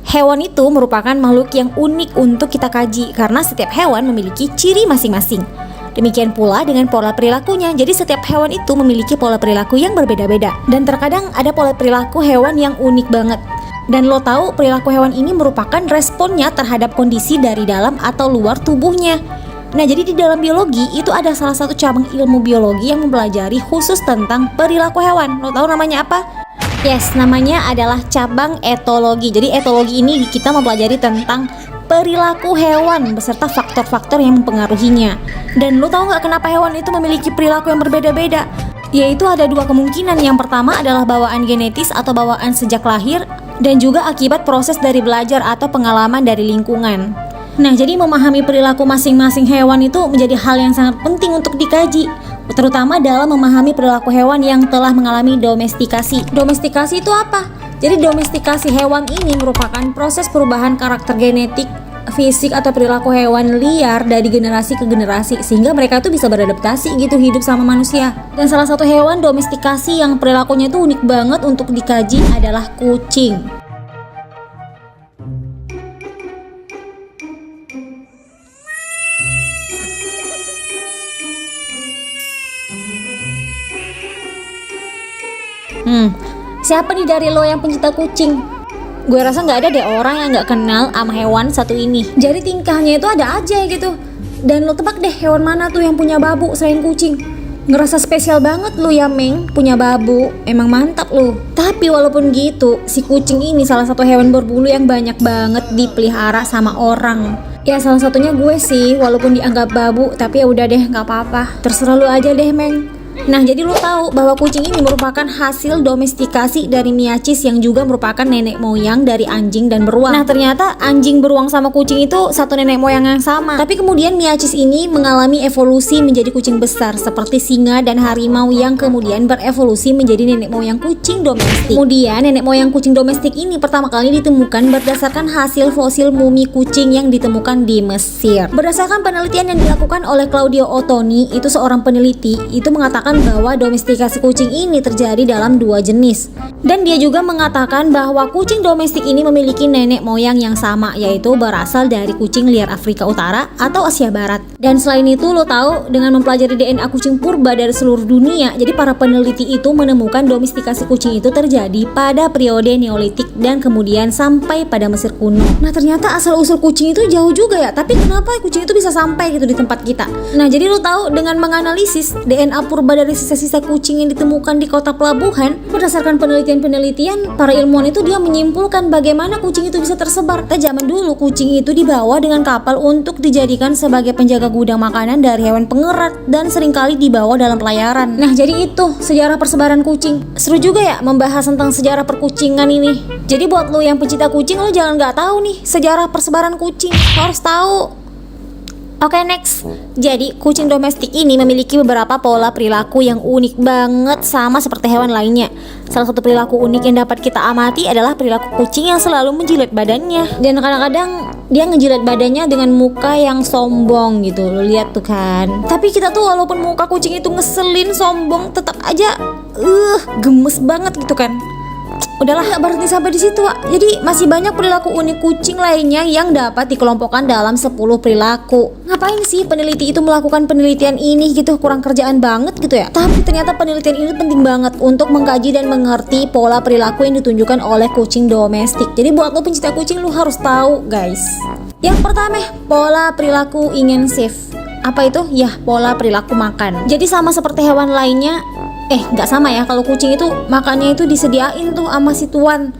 Hewan itu merupakan makhluk yang unik untuk kita kaji karena setiap hewan memiliki ciri masing-masing. Demikian pula dengan pola perilakunya. Jadi setiap hewan itu memiliki pola perilaku yang berbeda-beda. Dan terkadang ada pola perilaku hewan yang unik banget. Dan lo tahu perilaku hewan ini merupakan responnya terhadap kondisi dari dalam atau luar tubuhnya. Nah, jadi di dalam biologi itu ada salah satu cabang ilmu biologi yang mempelajari khusus tentang perilaku hewan. Lo tahu namanya apa? Yes, namanya adalah cabang etologi. Jadi etologi ini kita mempelajari tentang perilaku hewan beserta faktor-faktor yang mempengaruhinya. Dan lo tahu nggak kenapa hewan itu memiliki perilaku yang berbeda-beda? Yaitu ada dua kemungkinan. Yang pertama adalah bawaan genetis atau bawaan sejak lahir, dan juga akibat proses dari belajar atau pengalaman dari lingkungan. Nah, jadi memahami perilaku masing-masing hewan itu menjadi hal yang sangat penting untuk dikaji, terutama dalam memahami perilaku hewan yang telah mengalami domestikasi. Domestikasi itu apa? Jadi domestikasi hewan ini merupakan proses perubahan karakter genetik, fisik atau perilaku hewan liar dari generasi ke generasi sehingga mereka tuh bisa beradaptasi gitu hidup sama manusia. Dan salah satu hewan domestikasi yang perilakunya itu unik banget untuk dikaji adalah kucing. Siapa nih dari lo yang pencinta kucing? Gue rasa nggak ada deh orang yang nggak kenal sama hewan satu ini. Jadi tingkahnya itu ada aja gitu. Dan lo tebak deh hewan mana tuh yang punya babu selain kucing? Ngerasa spesial banget lo ya, Meng, punya babu. Emang mantap lo. Tapi walaupun gitu, si kucing ini salah satu hewan berbulu yang banyak banget dipelihara sama orang. Ya salah satunya gue sih, walaupun dianggap babu, tapi ya udah deh, nggak apa-apa. Terserah lo aja deh, Meng. Nah, jadi lo tahu bahwa kucing ini merupakan hasil domestikasi dari Miacis yang juga merupakan nenek moyang dari anjing dan beruang. Nah, ternyata anjing, beruang sama kucing itu satu nenek moyang yang sama. Tapi kemudian Miacis ini mengalami evolusi menjadi kucing besar seperti singa dan harimau yang kemudian berevolusi menjadi nenek moyang kucing domestik. Kemudian nenek moyang kucing domestik ini pertama kali ditemukan berdasarkan hasil fosil mumi kucing yang ditemukan di Mesir. Berdasarkan penelitian yang dilakukan oleh Claudio Ottoni, itu seorang peneliti, itu mengatakan bahwa domestikasi kucing ini terjadi dalam dua jenis. Dan dia juga mengatakan bahwa kucing domestik ini memiliki nenek moyang yang sama, yaitu berasal dari kucing liar Afrika Utara atau Asia Barat. Dan selain itu lo tahu, dengan mempelajari DNA kucing purba dari seluruh dunia, jadi para peneliti itu menemukan domestikasi kucing itu terjadi pada periode Neolitik dan kemudian sampai pada Mesir kuno. Nah, ternyata asal-usul kucing itu jauh juga ya, tapi kenapa kucing itu bisa sampai gitu di tempat kita? Nah, jadi lo tahu, dengan menganalisis DNA purba dari sisa-sisa kucing yang ditemukan di kota pelabuhan, berdasarkan penelitian-penelitian, para ilmuwan itu dia menyimpulkan bagaimana kucing itu bisa tersebar. Zaman dulu kucing itu dibawa dengan kapal untuk dijadikan sebagai penjaga gudang makanan dari hewan pengerat dan seringkali dibawa dalam pelayaran. Nah, jadi itu sejarah persebaran kucing. Seru juga ya membahas tentang sejarah perkucingan ini. Jadi buat lo yang pencinta kucing, lo jangan nggak tahu nih sejarah persebaran kucing, lo harus tahu. Oke, next. Jadi kucing domestik ini memiliki beberapa pola perilaku yang unik banget sama seperti hewan lainnya. Salah satu perilaku unik yang dapat kita amati adalah perilaku kucing yang selalu menjilat badannya. Dan kadang-kadang dia ngejilat badannya dengan muka yang sombong gitu. Lo lihat tuh kan. Tapi kita tuh walaupun muka kucing itu ngeselin, sombong, tetap aja gemes banget gitu kan. Udahlah, gak berhenti sampai di situ, Wak. Jadi masih banyak perilaku unik kucing lainnya yang dapat dikelompokkan dalam 10 perilaku. Ngapain sih peneliti itu melakukan penelitian ini gitu? Kurang kerjaan banget gitu ya. Tapi ternyata penelitian ini penting banget untuk mengkaji dan mengerti pola perilaku yang ditunjukkan oleh kucing domestik. Jadi buat lo pencinta kucing, lo harus tahu, guys. Yang pertama, pola perilaku intensif. Apa itu? Ya, pola perilaku makan. Jadi sama seperti hewan lainnya, nggak sama ya. Kalau kucing itu makannya itu disediain tuh sama si tuan.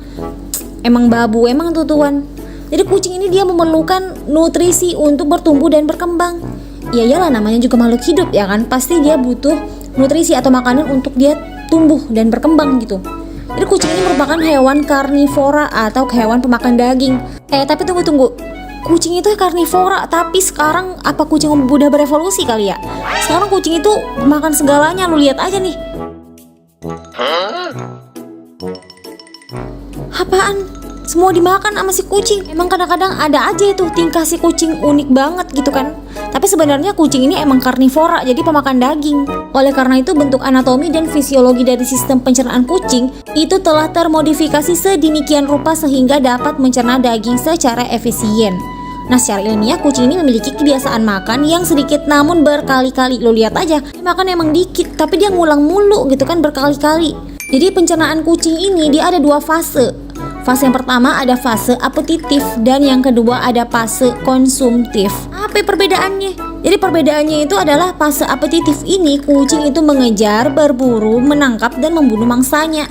Emang babu, emang tuh tuan. Jadi kucing ini dia memerlukan nutrisi untuk bertumbuh dan berkembang. Ya iyalah, namanya juga makhluk hidup ya kan. Pasti dia butuh nutrisi atau makanan untuk dia tumbuh dan berkembang gitu. Jadi kucing ini merupakan hewan karnivora atau hewan pemakan daging. Tapi tunggu. Kucing itu karnivora, tapi sekarang apa kucing udah berevolusi kali ya? Sekarang kucing itu makan segalanya, lu lihat aja nih. Apaan? Semua dimakan sama si kucing. Emang kadang-kadang ada aja itu tingkah si kucing unik banget gitu kan. Tapi sebenarnya kucing ini emang karnivora, jadi pemakan daging. Oleh karena itu bentuk anatomi dan fisiologi dari sistem pencernaan kucing itu telah termodifikasi sedemikian rupa sehingga dapat mencerna daging secara efisien. Nah, secara ilmiah kucing ini memiliki kebiasaan makan yang sedikit namun berkali-kali. Lo lihat aja, dia makan emang dikit tapi dia ngulang mulu gitu kan berkali-kali. Jadi pencernaan kucing ini dia ada 2 fase. Fase yang pertama ada fase apetitif dan yang kedua ada fase konsumtif. Apa perbedaannya? Jadi perbedaannya itu adalah fase apetitif ini kucing itu mengejar, berburu, menangkap dan membunuh mangsanya.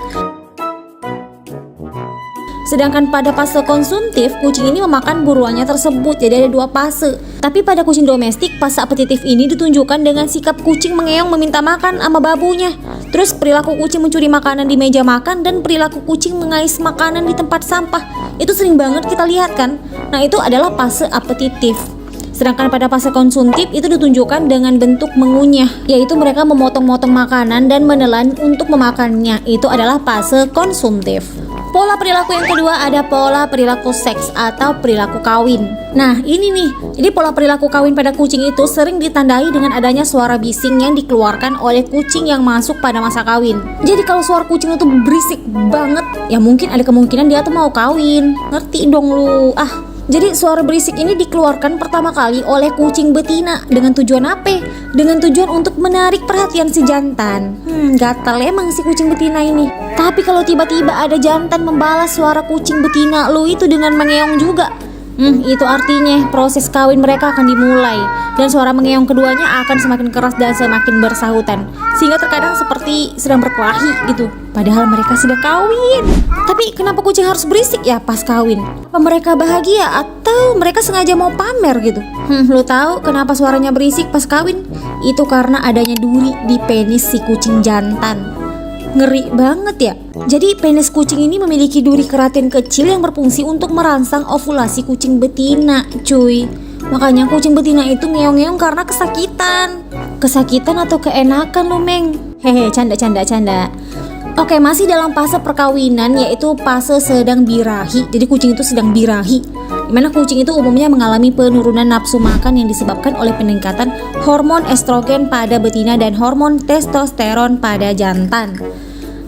Sedangkan pada fase konsumtif, kucing ini memakan buruannya tersebut. Jadi ada 2 fase. Tapi pada kucing domestik, fase apetitif ini ditunjukkan dengan sikap kucing mengeong meminta makan sama babunya. Terus perilaku kucing mencuri makanan di meja makan dan perilaku kucing mengais makanan di tempat sampah. Itu sering banget kita lihat kan? Nah, itu adalah fase apetitif. Sedangkan pada fase konsumtif itu ditunjukkan dengan bentuk mengunyah, yaitu mereka memotong-motong makanan dan menelan untuk memakannya. Itu adalah fase konsumtif. Pola perilaku yang kedua ada pola perilaku seks atau perilaku kawin. Nah, ini nih. Jadi pola perilaku kawin pada kucing itu sering ditandai dengan adanya suara bising yang dikeluarkan oleh kucing yang masuk pada masa kawin. Jadi kalau suara kucing itu berisik banget, ya mungkin ada kemungkinan dia tuh mau kawin. Ngerti dong lu. Jadi suara berisik ini dikeluarkan pertama kali oleh kucing betina dengan tujuan apa? Dengan tujuan untuk menarik perhatian si jantan. Gatal emang si kucing betina ini. Tapi kalau tiba-tiba ada jantan membalas suara kucing betina lu itu dengan mengeong juga, itu artinya proses kawin mereka akan dimulai. Dan suara mengeong keduanya akan semakin keras dan semakin bersahutan, sehingga terkadang seperti sedang berkelahi gitu. Padahal mereka sudah kawin. Tapi kenapa kucing harus berisik ya pas kawin? Apa mereka bahagia atau mereka sengaja mau pamer gitu? Lo tahu kenapa suaranya berisik pas kawin? Itu karena adanya duri di penis si kucing jantan. Ngeri banget ya. Jadi penis kucing ini memiliki duri keratin kecil yang berfungsi untuk merangsang ovulasi kucing betina, cuy. Makanya kucing betina itu ngeong-ngeong karena kesakitan. Kesakitan atau keenakan lo, Meng? Hehe, canda. Oke, masih dalam fase perkawinan, yaitu fase sedang birahi. Jadi kucing itu sedang birahi, dimana kucing itu umumnya mengalami penurunan nafsu makan yang disebabkan oleh peningkatan hormon estrogen pada betina dan hormon testosteron pada jantan.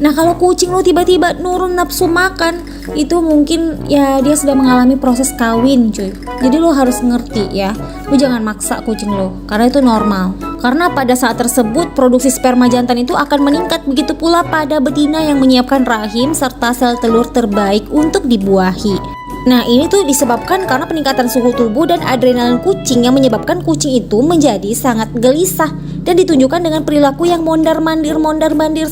Nah, kalau kucing lo tiba-tiba nurun nafsu makan, itu mungkin ya dia sudah mengalami proses kawin, cuy. Jadi lo harus ngerti ya, lo jangan maksa kucing lo, karena itu normal. Karena pada saat tersebut produksi sperma jantan itu akan meningkat, begitu pula pada betina yang menyiapkan rahim serta sel telur terbaik untuk dibuahi. Nah, ini tuh disebabkan karena peningkatan suhu tubuh dan adrenalin kucing yang menyebabkan kucing itu menjadi sangat gelisah dan ditunjukkan dengan perilaku yang mondar-mandir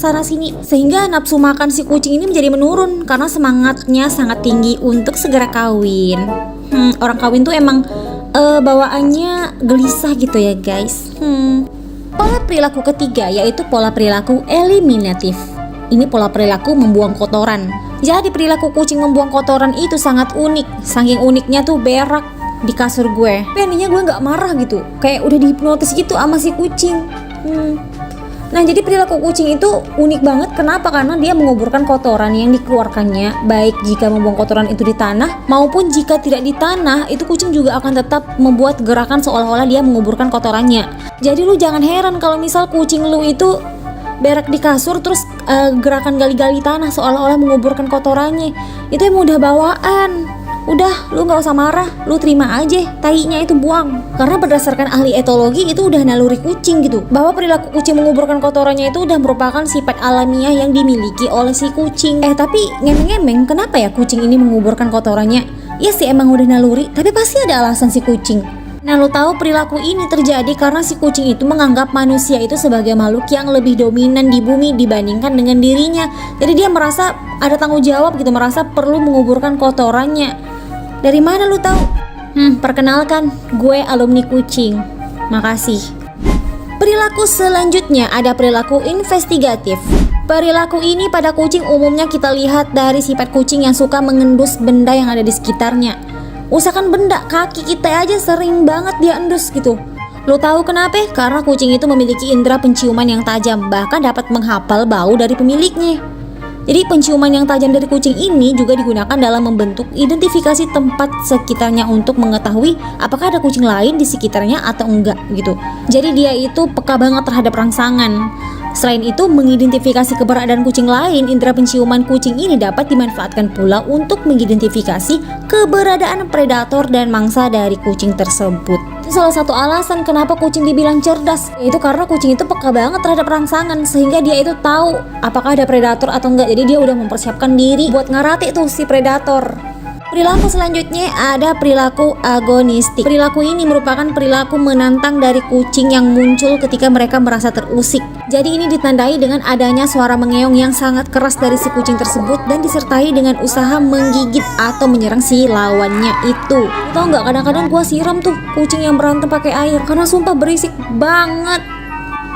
sana sini, sehingga nafsu makan si kucing ini menjadi menurun karena semangatnya sangat tinggi untuk segera kawin. Orang kawin tuh emang bawaannya gelisah gitu ya guys. Pola perilaku ketiga yaitu pola perilaku eliminatif. Ini pola perilaku membuang kotoran. Jadi perilaku kucing membuang kotoran itu sangat unik. Saking uniknya tuh berak di kasur gue. Tapi anehnya gue gak marah gitu, kayak udah dihipnotis gitu sama si kucing. Nah, jadi perilaku kucing itu unik banget. Kenapa? Karena dia menguburkan kotoran yang dikeluarkannya, baik jika membuang kotoran itu di tanah maupun jika tidak di tanah, itu kucing juga akan tetap membuat gerakan seolah-olah dia menguburkan kotorannya. Jadi lu jangan heran kalau misal kucing lu itu berak di kasur terus gerakan gali-gali tanah seolah-olah menguburkan kotorannya. Itu emang udah bawaan. Udah, lu gak usah marah, lu terima aja, tainya itu buang. Karena berdasarkan ahli etologi itu udah naluri kucing gitu, bahwa perilaku kucing menguburkan kotorannya itu udah merupakan sifat alamiah yang dimiliki oleh si kucing. Tapi ngemeng-ngemeng, kenapa ya kucing ini menguburkan kotorannya? Ya sih emang udah naluri, tapi pasti ada alasan si kucing. Nah, lo tahu perilaku ini terjadi karena si kucing itu menganggap manusia itu sebagai makhluk yang lebih dominan di bumi dibandingkan dengan dirinya. Jadi dia merasa ada tanggung jawab gitu, merasa perlu menguburkan kotorannya. Dari mana lu tahu? Perkenalkan, gue alumni kucing. Makasih. Perilaku selanjutnya ada perilaku investigatif. Perilaku ini pada kucing umumnya kita lihat dari sifat kucing yang suka mengendus benda yang ada di sekitarnya. Usahakan benda, kaki kita aja sering banget dia endus gitu. Lu tahu kenapa? Karena kucing itu memiliki indera penciuman yang tajam, bahkan dapat menghafal bau dari pemiliknya. Jadi penciuman yang tajam dari kucing ini juga digunakan dalam membentuk identifikasi tempat sekitarnya untuk mengetahui apakah ada kucing lain di sekitarnya atau enggak gitu. Jadi dia itu peka banget terhadap rangsangan. Selain itu, mengidentifikasi keberadaan kucing lain, indera penciuman kucing ini dapat dimanfaatkan pula untuk mengidentifikasi keberadaan predator dan mangsa dari kucing tersebut. Itu salah satu alasan kenapa kucing dibilang cerdas, yaitu karena kucing itu peka banget terhadap rangsangan, sehingga dia itu tahu apakah ada predator atau enggak. Jadi dia udah mempersiapkan diri buat ngerati tuh si predator. Perilaku selanjutnya ada perilaku agonistik. Perilaku ini merupakan perilaku menantang dari kucing yang muncul ketika mereka merasa terusik. Jadi ini ditandai dengan adanya suara mengeong yang sangat keras dari si kucing tersebut dan disertai dengan usaha menggigit atau menyerang si lawannya itu. Tahu nggak, kadang-kadang gua siram tuh kucing yang berantem pakai air karena sumpah berisik banget.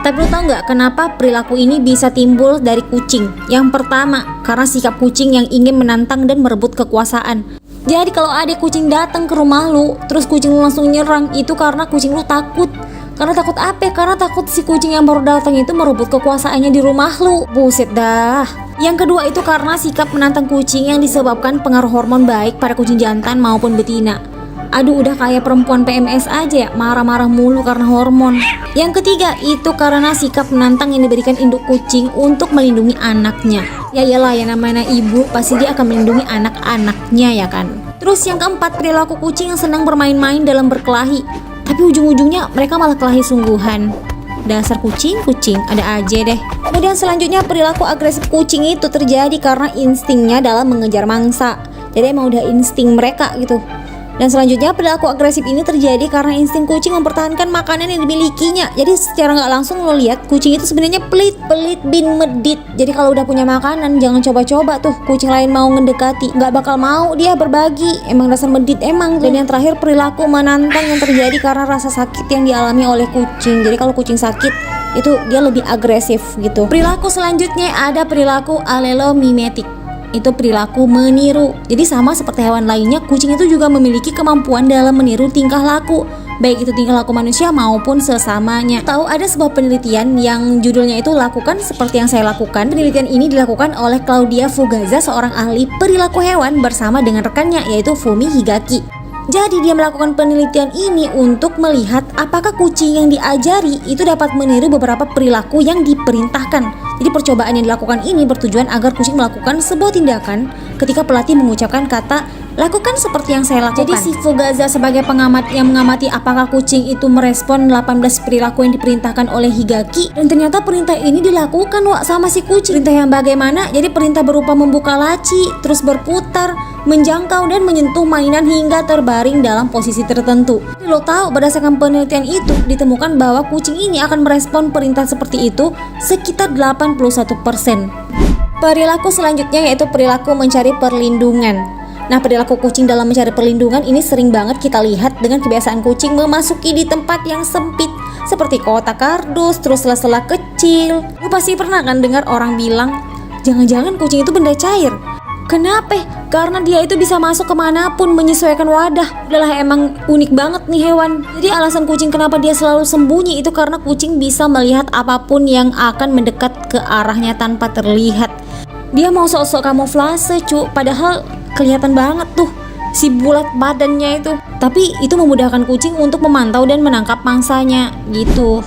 Tapi lo tau nggak kenapa perilaku ini bisa timbul dari kucing? Yang pertama, karena sikap kucing yang ingin menantang dan merebut kekuasaan. Jadi kalau ada kucing datang ke rumah lu, terus kucing lu langsung nyerang, itu karena kucing lu takut. Karena takut apa? Karena takut si kucing yang baru datang itu merebut kekuasaannya di rumah lu. Buset dah. Yang kedua itu karena sikap menantang kucing yang disebabkan pengaruh hormon baik pada kucing jantan maupun betina. Aduh, udah kayak perempuan PMS aja ya, marah-marah mulu karena hormon. Yang ketiga itu karena sikap menantang yang diberikan induk kucing untuk melindungi anaknya. Ya iyalah, ya namanya ibu pasti dia akan melindungi anak-anaknya ya kan. Terus yang keempat, perilaku kucing yang senang bermain-main dalam berkelahi, tapi ujung-ujungnya mereka malah kelahi sungguhan. Dasar kucing, ada aja deh. Kemudian selanjutnya, perilaku agresif kucing itu terjadi karena instingnya dalam mengejar mangsa. Jadi emang udah insting mereka gitu. Dan selanjutnya, perilaku agresif ini terjadi karena insting kucing mempertahankan makanan yang dimilikinya. Jadi secara nggak langsung lo lihat kucing itu sebenarnya pelit bin medit. Jadi kalau udah punya makanan jangan coba-coba tuh kucing lain mau ngedekati, nggak bakal mau dia berbagi. Emang dasar medit emang. Dan yang terakhir, perilaku menantang yang terjadi karena rasa sakit yang dialami oleh kucing. Jadi kalau kucing sakit itu dia lebih agresif gitu. Perilaku selanjutnya ada perilaku alelomimetik. Itu perilaku meniru. Jadi sama seperti hewan lainnya, kucing itu juga memiliki kemampuan dalam meniru tingkah laku, baik itu tingkah laku manusia maupun sesamanya. Tahu ada sebuah penelitian yang judulnya itu lakukan seperti yang saya lakukan. Penelitian ini dilakukan oleh Claudia Fugaza, seorang ahli perilaku hewan bersama dengan rekannya yaitu Fumi Higaki. Jadi dia melakukan penelitian ini untuk melihat apakah kucing yang diajari itu dapat meniru beberapa perilaku yang diperintahkan. Jadi percobaan yang dilakukan ini bertujuan agar kucing melakukan sebuah tindakan ketika pelatih mengucapkan kata lakukan seperti yang saya lakukan. Jadi si Fugaza sebagai pengamat yang mengamati apakah kucing itu merespon 18 perilaku yang diperintahkan oleh Higaki, dan ternyata perintah ini dilakukan sama si kucing. Perintah yang bagaimana? Jadi perintah berupa membuka laci, terus berputar, menjangkau dan menyentuh mainan hingga terbaring dalam posisi tertentu. Jadi lo tahu berdasarkan penelitian itu ditemukan bahwa kucing ini akan merespon perintah seperti itu sekitar 81%. Perilaku selanjutnya yaitu perilaku mencari perlindungan. Nah, perilaku kucing dalam mencari perlindungan ini sering banget kita lihat dengan kebiasaan kucing memasuki di tempat yang sempit seperti kotak kardus, terus sela-sela kecil. Lu pasti pernah kan dengar orang bilang, jangan-jangan kucing itu benda cair. Kenapa? Karena dia itu bisa masuk kemanapun menyesuaikan wadah. Udahlah, emang unik banget nih hewan. Jadi alasan kucing kenapa dia selalu sembunyi itu karena kucing bisa melihat apapun yang akan mendekat ke arahnya tanpa terlihat. Dia mau sok-sok kamuflase padahal kelihatan banget tuh si bulat badannya itu. Tapi itu memudahkan kucing untuk memantau dan menangkap mangsanya gitu.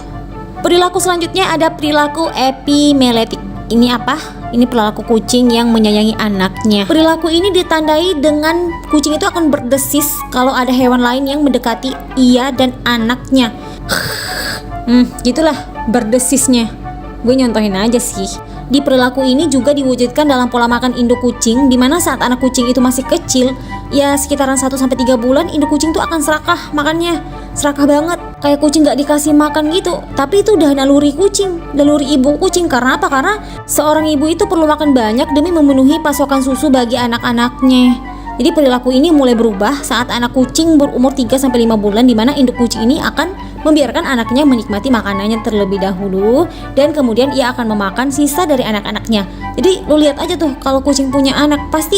Perilaku selanjutnya ada perilaku epimeletik. Ini apa? Ini perilaku kucing yang menyayangi anaknya. Perilaku ini ditandai dengan kucing itu akan berdesis kalau ada hewan lain yang mendekati ia dan anaknya. Gitulah berdesisnya. Gue nyontohin aja sih. Di perilaku ini juga diwujudkan dalam pola makan induk kucing, di mana saat anak kucing itu masih kecil, ya sekitaran 1-3 bulan, induk kucing tuh akan serakah makannya. Serakah banget, kayak kucing gak dikasih makan gitu. Tapi itu udah naluri kucing, naluri ibu kucing. Karena apa? Karena seorang ibu itu perlu makan banyak demi memenuhi pasokan susu bagi anak-anaknya. Jadi perilaku ini mulai berubah saat anak kucing berumur 3-5 bulan, di mana induk kucing ini akan membiarkan anaknya menikmati makanannya terlebih dahulu, dan kemudian ia akan memakan sisa dari anak-anaknya. Jadi lu lihat aja tuh, kalau kucing punya anak pasti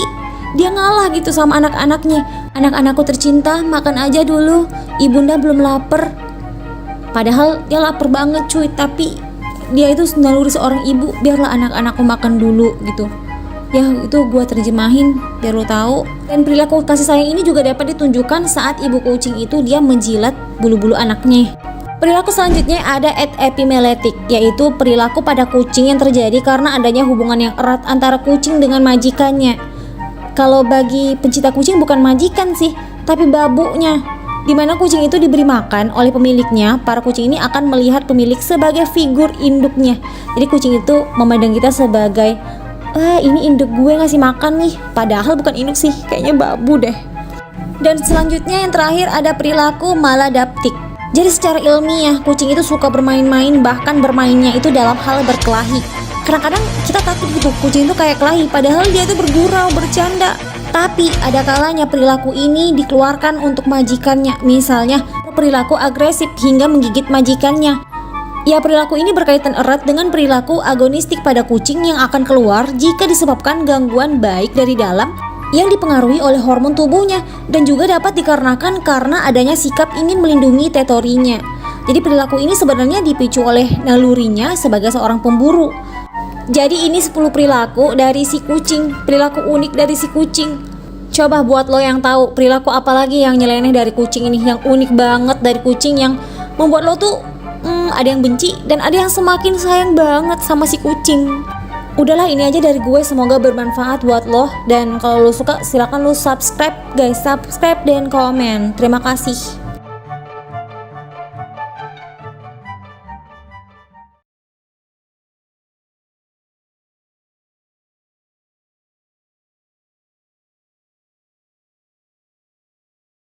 dia ngalah gitu sama anak-anaknya. Anak-anakku tercinta, makan aja dulu, ibunda belum lapar. Padahal dia lapar banget cuy, tapi dia itu naluri seorang ibu, biarlah anak-anakku makan dulu gitu. Ya itu gue terjemahin biar lo tahu. Dan perilaku kasih sayang ini juga dapat ditunjukkan saat ibu kucing itu dia menjilat bulu-bulu anaknya. Perilaku selanjutnya ada epimeletik, yaitu perilaku pada kucing yang terjadi karena adanya hubungan yang erat antara kucing dengan majikannya. Kalau bagi pencinta kucing bukan majikan sih, tapi babunya. Di mana kucing itu diberi makan oleh pemiliknya, para kucing ini akan melihat pemilik sebagai figur induknya. Jadi kucing itu memandang kita sebagai ini induk gue ngasih makan nih, padahal bukan induk sih, kayaknya babu deh. Dan selanjutnya yang terakhir ada perilaku maladaptik. Jadi secara ilmiah kucing itu suka bermain-main, bahkan bermainnya itu dalam hal berkelahi. Kadang-kadang kita takut gitu kucing itu kayak kelahi, padahal dia itu bergurau, bercanda. Tapi ada kalanya perilaku ini dikeluarkan untuk majikannya. Misalnya perilaku agresif hingga menggigit majikannya. Ya, perilaku ini berkaitan erat dengan perilaku agonistik pada kucing yang akan keluar jika disebabkan gangguan baik dari dalam yang dipengaruhi oleh hormon tubuhnya, dan juga dapat dikarenakan karena adanya sikap ingin melindungi teritorinya. Jadi perilaku ini sebenarnya dipicu oleh nalurinya sebagai seorang pemburu. Jadi ini 10 perilaku dari si kucing, perilaku unik dari si kucing. Coba buat lo yang tahu perilaku apa lagi yang nyeleneh dari kucing ini, yang unik banget dari kucing yang membuat lo tuh ada yang benci dan ada yang semakin sayang banget sama si kucing. Udahlah, ini aja dari gue, semoga bermanfaat buat lo. Dan kalau lo suka silakan lo subscribe guys, subscribe dan komen. Terima kasih.